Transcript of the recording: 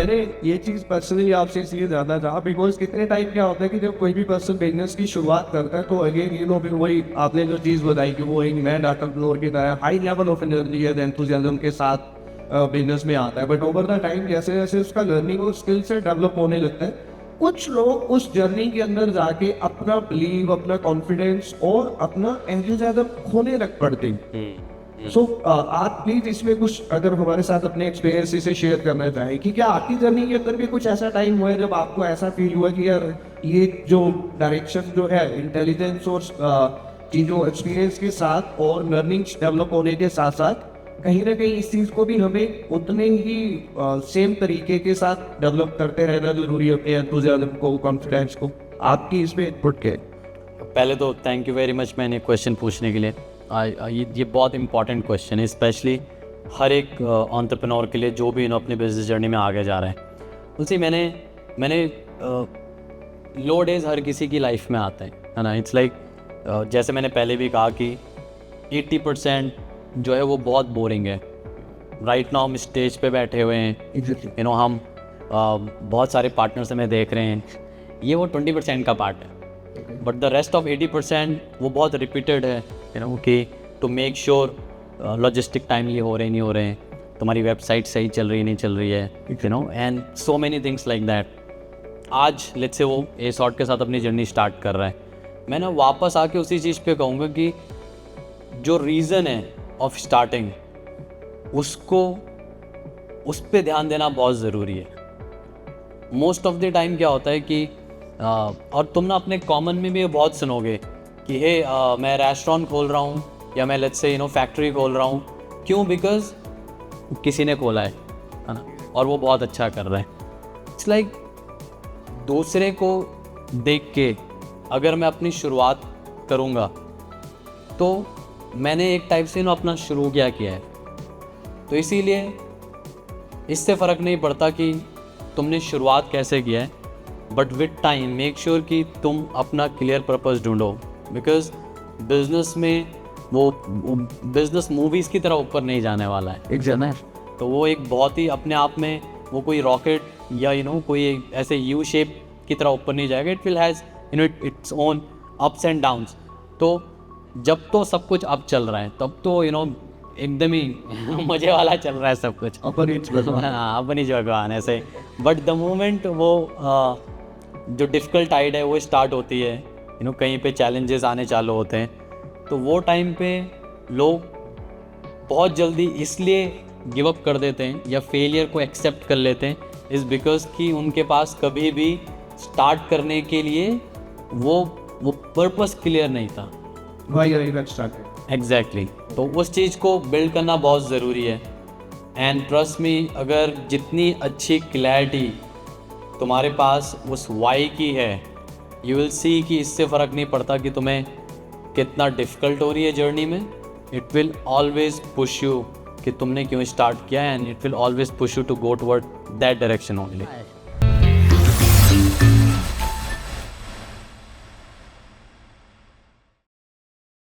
मैंने ये चीज़ पर्सनली आपसे इसलिए ज़्यादा चाहा बिकॉज कितने टाइम क्या होता है कि जब कोई भी पर्सन बिजनेस की शुरुआत करता है तो अगेन फिर वही आपने जो चीज़ बताई कि वो एक मैड एंटरप्रेन्योर की तरह high level of energy and enthusiasm के साथ बिजनेस में आता है। बट ओवर द टाइम जैसे जैसे उसका लर्निंग और स्किल से डेवलप होने लगता है, कुछ लोग उस जर्नी के अंदर जाके अपना बिलीव, अपना कॉन्फिडेंस और अपना एंथुसियाज्म खोने लग पड़ते हैं। सो आप प्लीज इसमें कुछ अगर हमारे साथ अपने एक्सपीरियंस से शेयर करना चाहें कि क्या आपकी जर्नी के अंदर भी कुछ ऐसा टाइम हुआ है जब आपको ऐसा फील हुआ कि यार ये जो डायरेक्शन जो है इंटेलिजेंस और चीज़ों एक्सपीरियंस के साथ और लर्निंग डेवलप होने के साथ साथ कहीं ना कहीं इस चीज़ को भी हमें उतने ही सेम तरीके के साथ डेवलप करते रहना जरूरी है, अपने एंथुसियाज्म को, कॉन्फिडेंस को। आपकी इसमें इनपुट क्या है? पहले तो थैंक यू वेरी मच मैंने क्वेश्चन पूछने के लिए। ये बहुत इंपॉर्टेंट क्वेश्चन है, स्पेशली हर एक एंटरप्रेन्योर के लिए जो भी अपने बिजनेस जर्नी में आगे जा रहे हैं। उसी मैंने लो डेज हर किसी की लाइफ में आते हैं, है ना। इट्स लाइक जैसे मैंने पहले भी कहा कि 80% जो है वो बहुत बोरिंग है। राइट नाउ हम स्टेज पे बैठे हुए हैं, हम बहुत सारे पार्टनर्स हमें देख रहे हैं, ये वो 20% का पार्ट है। बट द रेस्ट ऑफ 80% वो बहुत रिपीटेड है, कि to make sure logistic timely हो रहे नहीं हो रहे हैं, तुम्हारी वेबसाइट सही चल रही नहीं चल रही है, and so many things like that. आज लेट्स से वो ए शॉर्ट के साथ अपनी जर्नी स्टार्ट कर रहा है। मैं ना वापस आके उसी चीज़ पे कहूँगा कि जो रीज़न है ऑफ स्टार्टिंग, उस पे ध्यान देना बहुत ज़रूरी है। मोस्ट ऑफ द टाइम क्या होता है कि और तुम ना अपने कॉमन में भी ये बहुत सुनोगे कि मैं रेस्टोरेंट खोल रहा हूँ या मैं लेट्स से फैक्ट्री खोल रहा हूँ। क्यों? बिकॉज किसी ने खोला है ना, और वो बहुत अच्छा कर रहा है। इट्स लाइक दूसरे को देख के अगर मैं अपनी शुरुआत करूँगा तो मैंने एक टाइप से अपना शुरू किया है। तो इसीलिए इससे फ़र्क नहीं पड़ता कि तुमने शुरुआत कैसे किया है, but with time make sure कि तुम अपना क्लियर पर्पस ढूंढो। बिकॉज बिजनेस में वो बिजनेस मूवीज़ की तरह ऊपर नहीं जाने वाला है, एक जन है। तो वो एक बहुत ही अपने आप में वो कोई रॉकेट या कोई ऐसे यू शेप की तरह ऊपर नहीं जाएगा। It will has its own ups and downs. तो जब तो सब कुछ अब चल रहा है तब तो एकदम ही मज़े वाला चल रहा है सब कुछ, अपनी भगवान ऐसे। बट द मोमेंट वो जो डिफ़िकल्ट टाइड है वो स्टार्ट होती है, कहीं पे चैलेंजेस आने चालू होते हैं, तो वो टाइम पे लोग बहुत जल्दी इसलिए गिव अप कर देते हैं या फेलियर को एक्सेप्ट कर लेते हैं, इज़ बिकॉज कि उनके पास कभी भी स्टार्ट करने के लिए वो पर्पस क्लियर नहीं था। एग्जैक्टली। तो उस चीज़ को बिल्ड करना बहुत ज़रूरी है। एंड ट्रस्ट मी, अगर जितनी अच्छी क्लैरिटी तुम्हारे पास उस वाई की है, यू विल सी कि इससे फ़र्क नहीं पड़ता कि तुम्हें कितना डिफ़िकल्ट हो रही है जर्नी में। It will always push you कि तुमने क्यों स्टार्ट किया, and it will always push you to go toward that direction only.